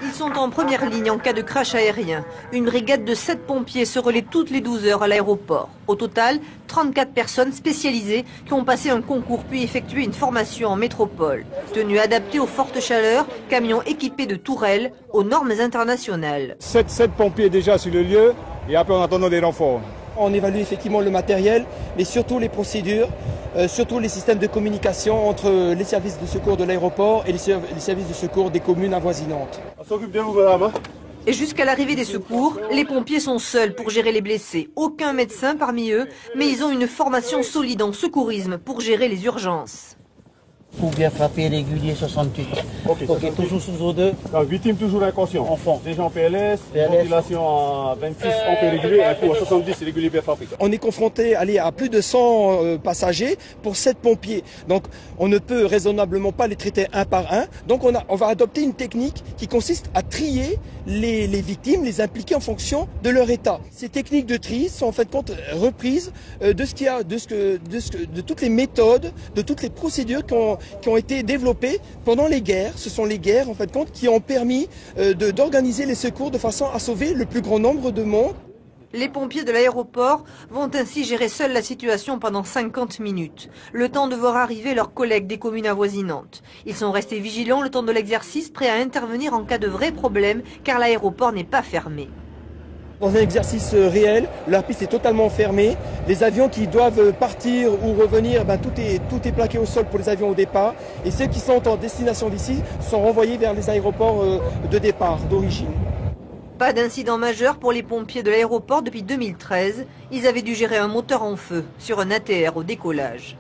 Ils sont en première ligne en cas de crash aérien. Une brigade de 7 pompiers se relaie toutes les 12 heures à l'aéroport. Au total, 34 personnes spécialisées qui ont passé un concours puis effectué une formation en métropole. Tenue adaptée aux fortes chaleurs, camions équipés de tourelles aux normes internationales. 7 pompiers déjà sur le lieu et après on attend des renforts. On évalue effectivement le matériel, mais surtout les procédures, surtout les systèmes de communication entre les services de secours de l'aéroport et les services de secours des communes avoisinantes. On s'occupe de vous, madame. Et jusqu'à l'arrivée des secours, les pompiers sont seuls pour gérer les blessés. Aucun médecin parmi eux, mais ils ont une formation solide en secourisme pour gérer les urgences. Pour bien frapper régulier 68. Ok, toujours sous O2. Victime toujours inconscient. Enfant. Déjà en PLS, ventilation à 26 en peu régulier, un coup à 70 régulier bien frappé. On est confronté à plus de 100 passagers pour 7 pompiers. Donc on ne peut raisonnablement pas les traiter un par un. Donc on va adopter une technique qui consiste à trier les victimes, les impliquer en fonction de leur état. Ces techniques de tri sont en fait compte reprises de toutes les méthodes, de toutes les procédures qui ont été développées pendant les guerres. Ce sont les guerres en fait compte qui ont permis d'organiser les secours de façon à sauver le plus grand nombre de monde. Les pompiers de l'aéroport vont ainsi gérer seuls la situation pendant 50 minutes, le temps de voir arriver leurs collègues des communes avoisinantes. Ils sont restés vigilants le temps de l'exercice, prêts à intervenir en cas de vrai problème, car l'aéroport n'est pas fermé. Dans un exercice réel, la piste est totalement fermée. Les avions qui doivent partir ou revenir, tout est plaqué au sol pour les avions au départ. Et ceux qui sont en destination d'ici sont renvoyés vers les aéroports de départ, d'origine. Pas d'incident majeur pour les pompiers de l'aéroport depuis 2013. Ils avaient dû gérer un moteur en feu sur un ATR au décollage.